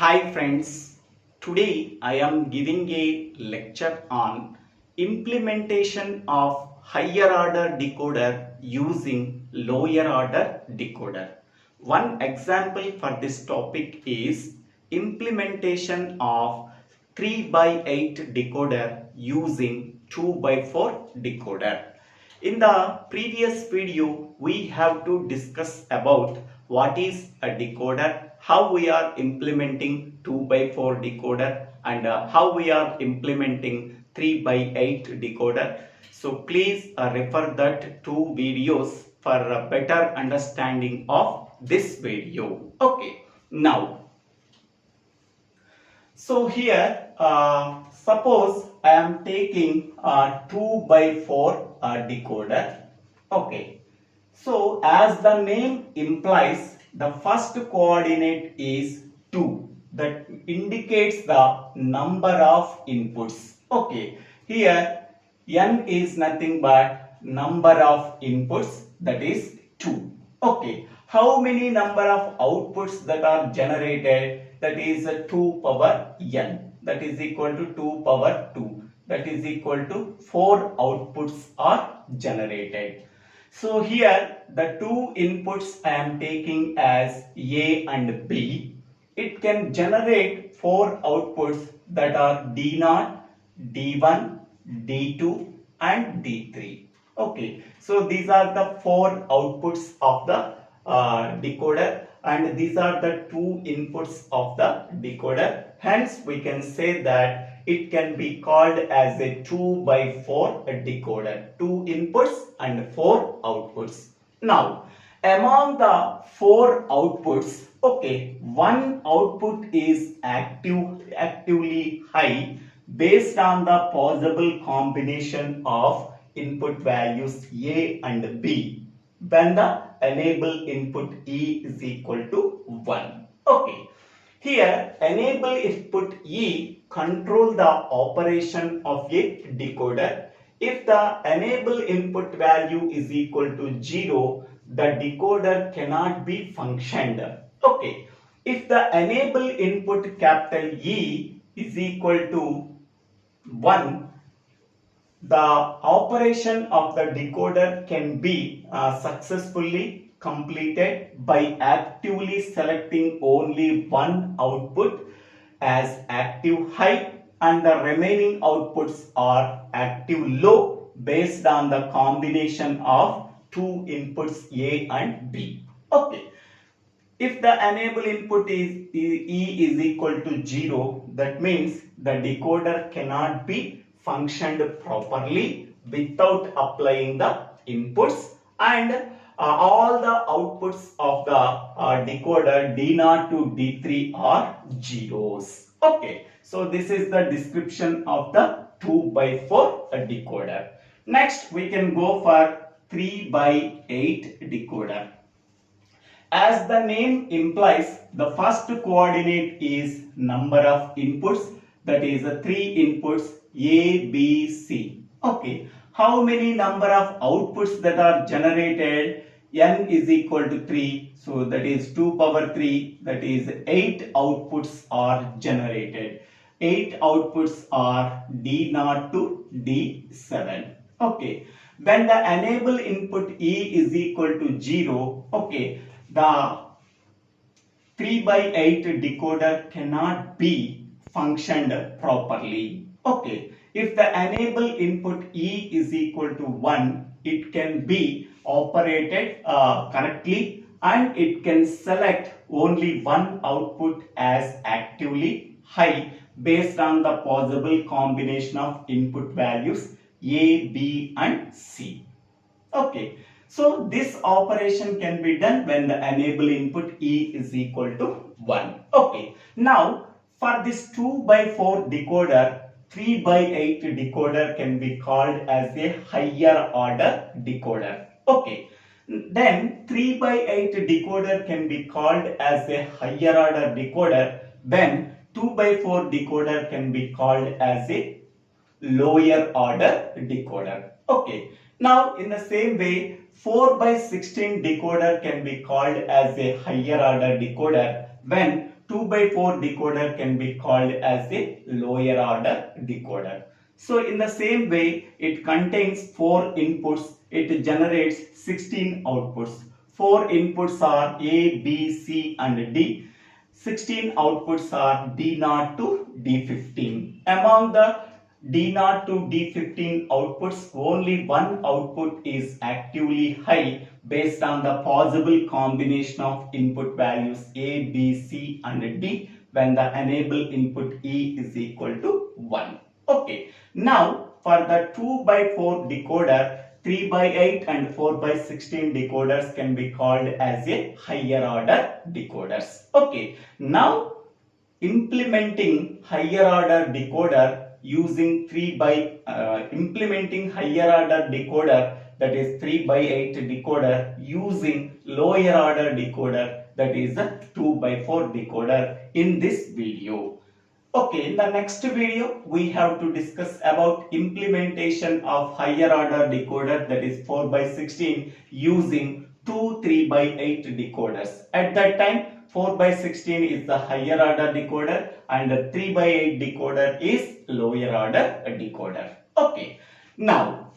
Hi friends, today I am giving a lecture on implementation of higher order decoder using lower order decoder. One example for this topic is implementation of 3 by 8 decoder using 2 by 4 decoder. In the previous video, we have to discuss about what is a decoder, how we are implementing 2 by 4 decoder and how we are implementing 3 by 8 decoder. So please refer that two videos for a better understanding of this video. Okay, now so here, suppose I am taking a 2 by 4 decoder. Okay. So as the name implies, the first coordinate is 2. That indicates the number of inputs. Okay. Here n is nothing but number of inputs, that is 2. Okay. How many number of outputs that are generated? That is 2 power n. That is equal to 2 power 2. That is equal to 4 outputs are generated. So here the two inputs I am taking as A and B. It can generate 4 outputs that are D0, D1, D2 and D3. Okay, so these are the 4 outputs of the decoder and these are the two inputs of the decoder. Hence we can say that it can be called as a 2 by 4 decoder. 2 inputs and 4 outputs. Now among the 4 outputs, okay, one output is actively high based on the possible combination of input values A and B when the enable input E is equal to 1. Okay. Here enable input E control the operation of a decoder. If the enable input value is equal to 0, the decoder cannot be functioned. Okay. If the enable input capital E is equal to 1, the operation of the decoder can be successfully completed by actively selecting only one output as active high and the remaining outputs are active low based on the combination of two inputs A and B. Okay. If the enable input is E is equal to 0, that means the decoder cannot be functioned properly without applying the inputs and all the outputs of the decoder D0 to D3 are zeros. Okay, so this is the description of the 2 by 4 decoder. Next we can go for 3 by 8 decoder. As the name implies, the first coordinate is number of inputs, that is 3 inputs A, B, C. Okay. How many number of outputs that are generated? N is equal to 3. So that is 2 power 3. That is 8 outputs are generated. 8 outputs are D0 to D7. Okay. When the enable input E is equal to 0, okay, the 3 by 8 decoder cannot be functioned properly. Okay, if the enable input E is equal to 1, it can be operated correctly and it can select only one output as actively high based on the possible combination of input values A, B and C. Okay, so this operation can be done when the enable input E is equal to 1. Okay, now for this 2 by 4 decoder, 3 by 8 decoder can be called as a higher order decoder. Okay, then 3 by 8 decoder can be called as a higher order decoder when 2 by 4 decoder can be called as a lower order decoder. Okay, now in the same way 4 by 16 decoder can be called as a higher order decoder when 2 by 4 decoder can be called as a lower order decoder. So in the same way, it contains 4 inputs, it generates 16 outputs. 4 inputs are A, B, C and D. 16 outputs are D0 to D15. Among the D0 to D15 outputs, only one output is actively high based on the possible combination of input values A, B, C and D when the enable input E is equal to 1. Okay. Now for the 2 by 4 decoder, 3 by 8 and 4 by 16 decoders can be called as a higher order decoders. Okay. Now implementing higher order decoder using 3 by implementing higher order decoder, that is 3 by 8 decoder, using lower order decoder, that is a 2 by 4 decoder in this video. Okay, in the next video we have to discuss about implementation of higher order decoder, that is 4 by 16, using 3 by 8 decoders. At that time 4 by 16 is the higher order decoder and 3 by 8 decoder is lower order decoder. Okay, now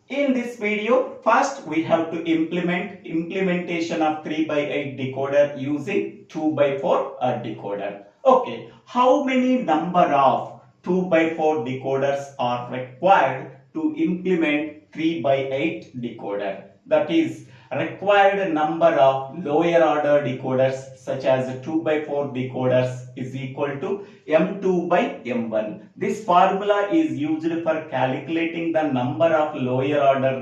in this video, first we have to implementation of 3 by 8 decoder using 2 by 4 decoder. Okay, how many number of 2 by 4 decoders are required to implement 3 by 8 decoder? That is, required number of lower order decoders such as 2 by 4 decoders is equal to M2 by M1. This formula is used for calculating the number of lower order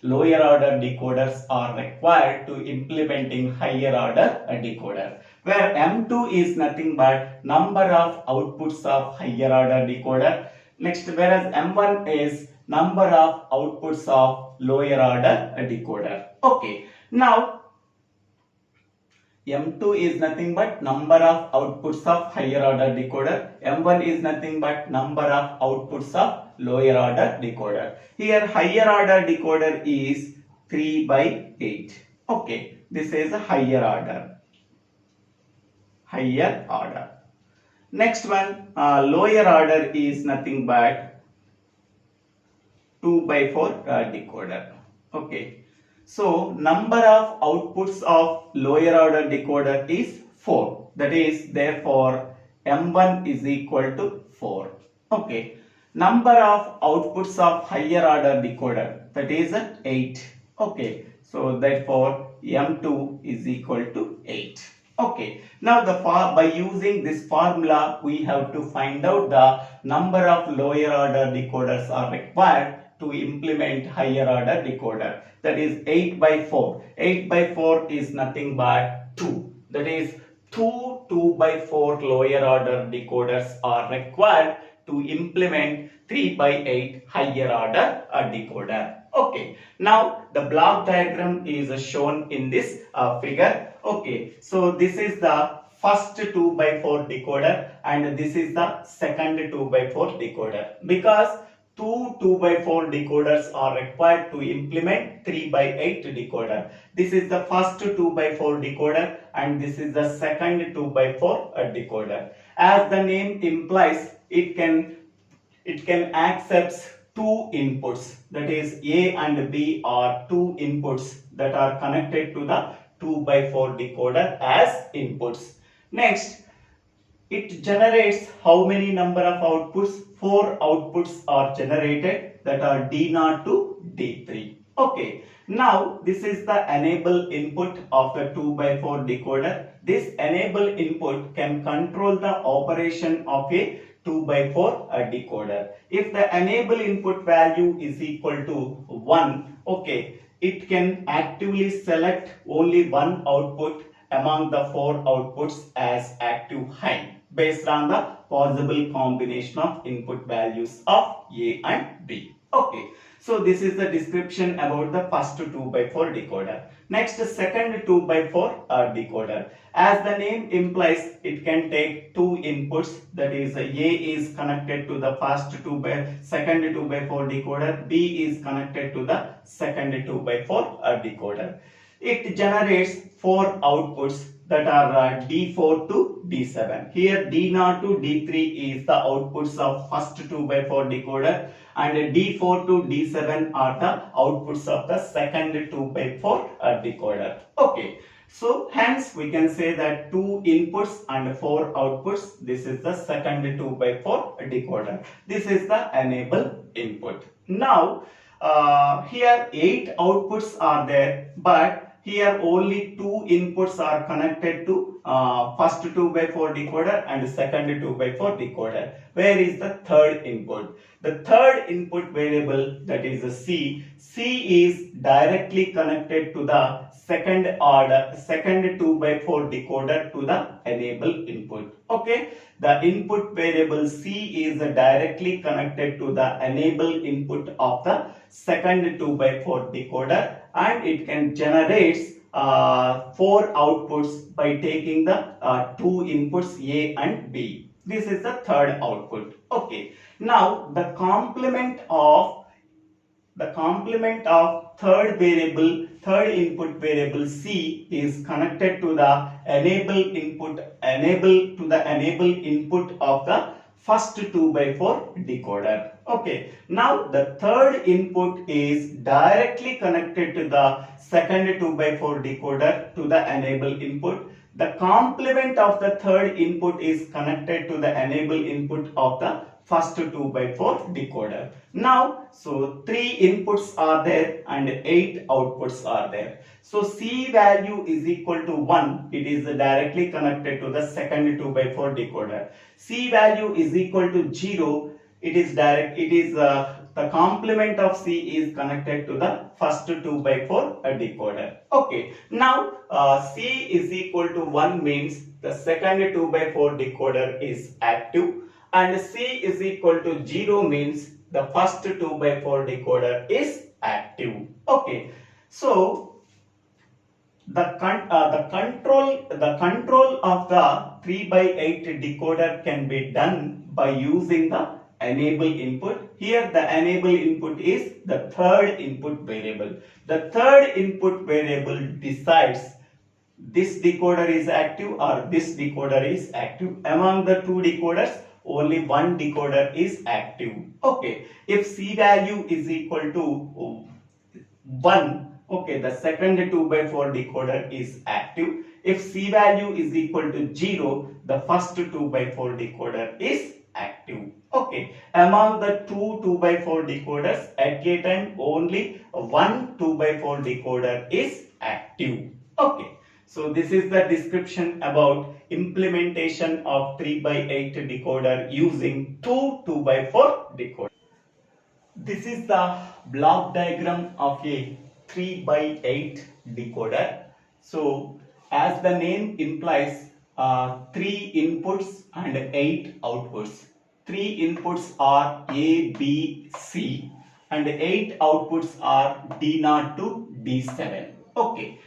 decoders are required to implementing higher order decoder, where M2 is nothing but number of outputs of higher order decoder. Next, whereas M1 is number of outputs of lower order decoder. Okay, now M2 is nothing but number of outputs of higher order decoder. M1 is nothing but number of outputs of lower order decoder. Here higher order decoder is 3 by 8. Okay, this is a higher order. Higher order. Next one, lower order is nothing but 2 by 4 decoder. Okay. So number of outputs of lower order decoder is 4. That is, therefore M1 is equal to 4. Okay. Number of outputs of higher order decoder, that is 8. Okay. So therefore M2 is equal to 8. Okay. Now by using this formula, we have to find out the number of lower order decoders are required to implement higher order decoder. That is 8 by 4. 8 by 4 is nothing but 2. That is 2 by 4 lower order decoders are required to implement 3 by 8 higher order decoder. Okay. Now the block diagram is shown in this figure. Okay. So this is the first 2 by 4 decoder and this is the second 2 by 4 decoder, because 2 by 4 decoders are required to implement 3 by 8 decoder. This is the first 2 by 4 decoder and this is the second 2 by 4 decoder. As the name implies, it can accept 2 inputs, that is A and B are 2 inputs that are connected to the 2 by 4 decoder as inputs. Next, it generates how many number of outputs? 4 outputs are generated, that are D0 to D3. Okay. Now this is the enable input of the 2 by 4 decoder. This enable input can control the operation of a 2 by 4 decoder. If the enable input value is equal to 1, okay, it can actively select only one output among the 4 outputs as active high, based on the possible combination of input values of A and B. Okay. So this is the description about the first 2 by 4 decoder. Next, second 2 by 4 decoder. As the name implies, it can take 2 inputs, that is A is connected to the second 2 by 4 decoder, B is connected to the second 2 by 4 decoder. It generates 4 outputs, that are D4 to D7. Here D0 to D3 is the outputs of first 2x4 decoder, and D4 to D7 are the outputs of the second 2x4 decoder. Okay. So hence we can say that 2 inputs and 4 outputs. This is the second 2x4 decoder. This is the enable input. Now here 8 outputs are there, but here only 2 inputs are connected to first 2x4 decoder and second 2x4 decoder. Where is the third input? The third input variable, that is the C. C is directly connected to the second 2x4 decoder to the enable input. Okay, the input variable C is directly connected to the enable input of the second 2x4 decoder, and it can generate 4 outputs by taking the 2 inputs A and B. This is the third output. Okay, now the complement of third input variable C is connected to the enable input of the first 2x4 decoder. Okay, now the third input is directly connected to the second 2x4 decoder to the enable input. The complement of the third input is connected to the enable input of the first 2x4 decoder. Now, so 3 inputs are there and 8 outputs are there. So C value is equal to 1. It is directly connected to the second 2x4 decoder. C value is equal to 0. The complement of C is connected to the first 2x4 decoder. Okay. Now C is equal to 1 means the second 2x4 decoder is active, and C is equal to 0 means the first 2x4 decoder is active. Okay. So the control of the 3x8 decoder can be done by using the enable input. Here the enable input is the third input variable. The third input variable decides this decoder is active or this decoder is active. Among the 2 decoders, only one decoder is active. Okay, if C value is equal to 1, okay, the second 2x4 decoder is active. If C value is equal to 0, the first 2x4 decoder is active. Okay, among the 2 2x4 decoders, at a time only one 2x4 decoder is active. Okay, so this is the description about implementation of 3x8 decoder using 2 2x4 decoder. This is the block diagram of a 3x8 decoder. So as the name implies, 3 inputs and 8 outputs. 3 inputs are A, B, C, and 8 outputs are D0 to D7. Okay,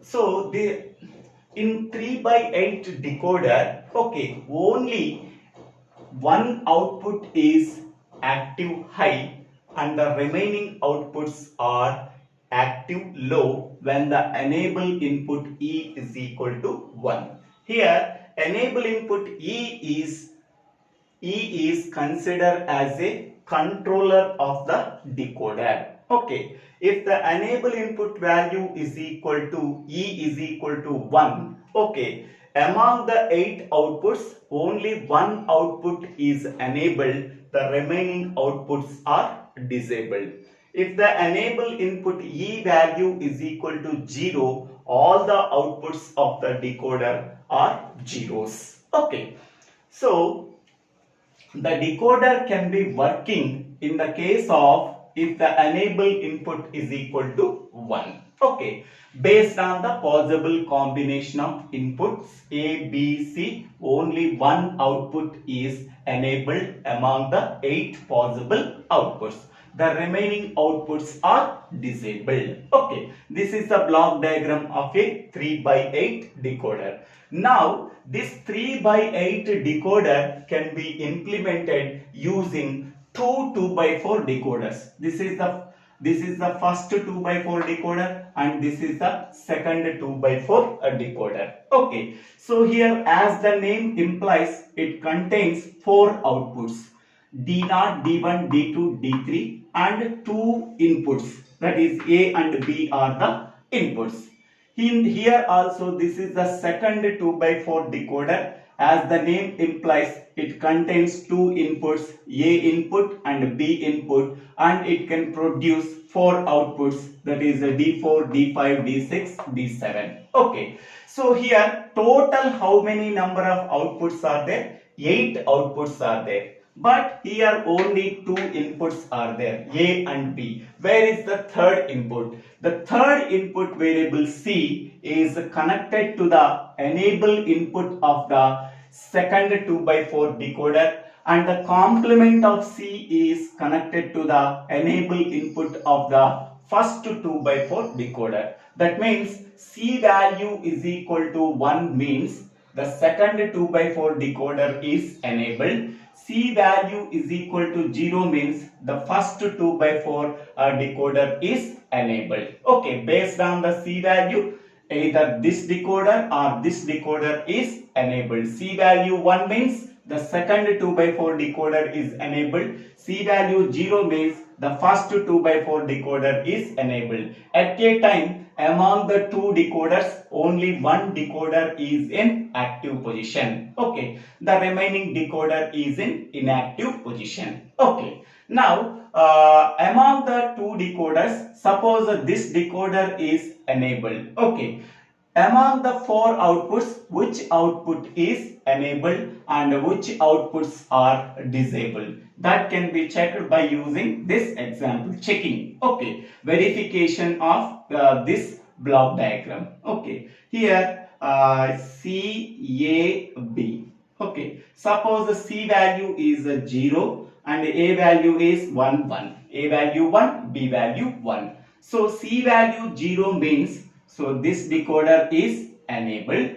so in 3x8 decoder, okay, only one output is active high and the remaining outputs are active low when the enable input E is equal to 1. Here enable input E is considered as a controller of the decoder. Okay, if the enable input value is equal to E is equal to 1, okay, among the 8 outputs, only one output is enabled, the remaining outputs are disabled. If the enable input E value is equal to 0, all the outputs of the decoder are zeros. Okay, so the decoder can be working in the case of if the enable input is equal to 1. Okay, based on the possible combination of inputs A, B, C, only one output is enabled among the 8 possible outputs. The remaining outputs are disabled. Okay, this is the block diagram of a 3x8 decoder. Now, this 3x8 decoder can be implemented using 2 2x4 decoders. This is the This is the first 2 by 4 decoder and this is the second 2 by 4 decoder. Okay, so here as the name implies, it contains 4 outputs, D0, D1, D2, D3 and 2 inputs, that is A and B are the inputs. Here also this is the second 2 by 4 decoder. As the name implies, it contains 2 inputs, A input and B input, and it can produce 4 outputs, that is D4, D5, D6, D7. Okay, so here total how many number of outputs are there? 8 outputs are there. But here only 2 inputs are there, A and B. Where is the third input? The third input variable C is connected to the enable input of the second 2 by 4 decoder, and the complement of C is connected to the enable input of the first 2 by 4 decoder. That means C value is equal to 1 means the second 2 by 4 decoder is enabled. C value is equal to 0 means the first 2 by 4 decoder is enabled. Okay, based on the C value, either this decoder or this decoder is enabled. C value 1 means the second 2 by 4 decoder is enabled. C value 0 means the first 2 by 4 decoder is enabled. At a time, among the 2 decoders, only one decoder is in active position. Okay, the remaining decoder is in inactive position. Okay, now among the 2 decoders, suppose this decoder is enabled. Okay, among the 4 outputs, which output is enabled and which outputs are disabled? That can be checked by using this example checking. Okay, verification of this block diagram. Okay, here C, A, B. Okay, suppose the C value is 0 and A value is 1, 1. A value 1, B value 1. So C value 0 means, so this decoder is enabled.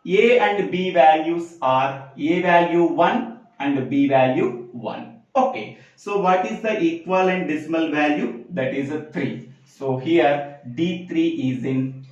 A and B values are A value 1 and B value 1. Okay, so what is the equivalent decimal value? That is a 3. So here D3 is in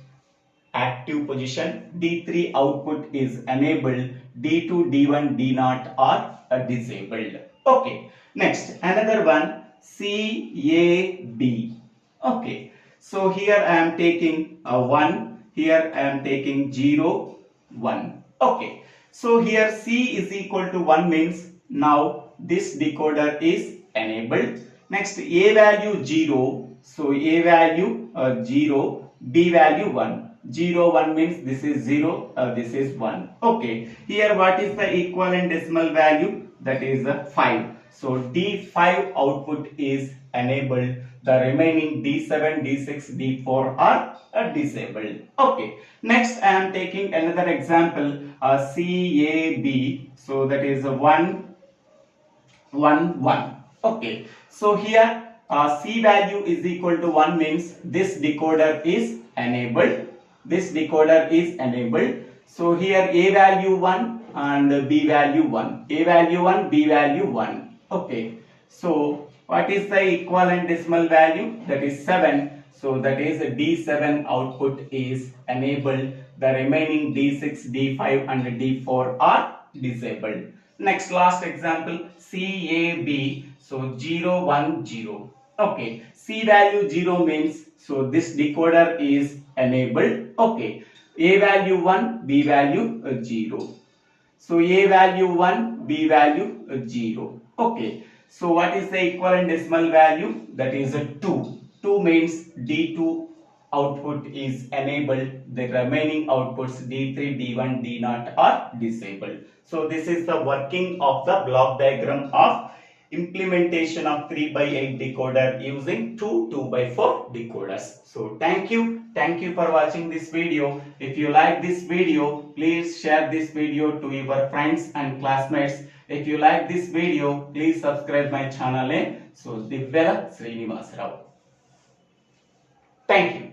active position, D3 output is enabled, D2, D1, D0 are disabled. Okay, next another one CAB. Okay, so here I am taking 1, here I am taking 0, 1. Okay, so here C is equal to 1 means now this decoder is enabled. Next A value 0, so A value 0, B value 1. 0, 1 means this is 0, this is 1. Okay, here what is the equivalent decimal value? That is 5. So D5 output is enabled. The remaining D7, D6, D4 are disabled. Okay, next I am taking another example CAB. So that is 1, 1, 1. Okay, so here C value is equal to 1 means this decoder is enabled. This decoder is enabled. So here A value 1 and B value 1. A value 1, B value 1. Okay, so what is the equivalent decimal value? That is 7. So that is D7 output is enabled. The remaining D6, D5 and D4 are disabled. Next last example CAB. So 0, 1, 0. Okay, C value 0 means, so this decoder is enabled. Okay, A value 1, B value 0. So A value 1, B value 0. Okay, so what is the equivalent decimal value? That is 2. 2 means D2 output is enabled. The remaining outputs D3, D1, D0 are disabled. So this is the working of the block diagram of implementation of 3 by 8 decoder using 2 by 4 decoders. So thank you for watching this video. If you like this video, please share this video to your friends and classmates. If you like this video, please subscribe my channel. So DIVVELA Srinivasa. Thank you.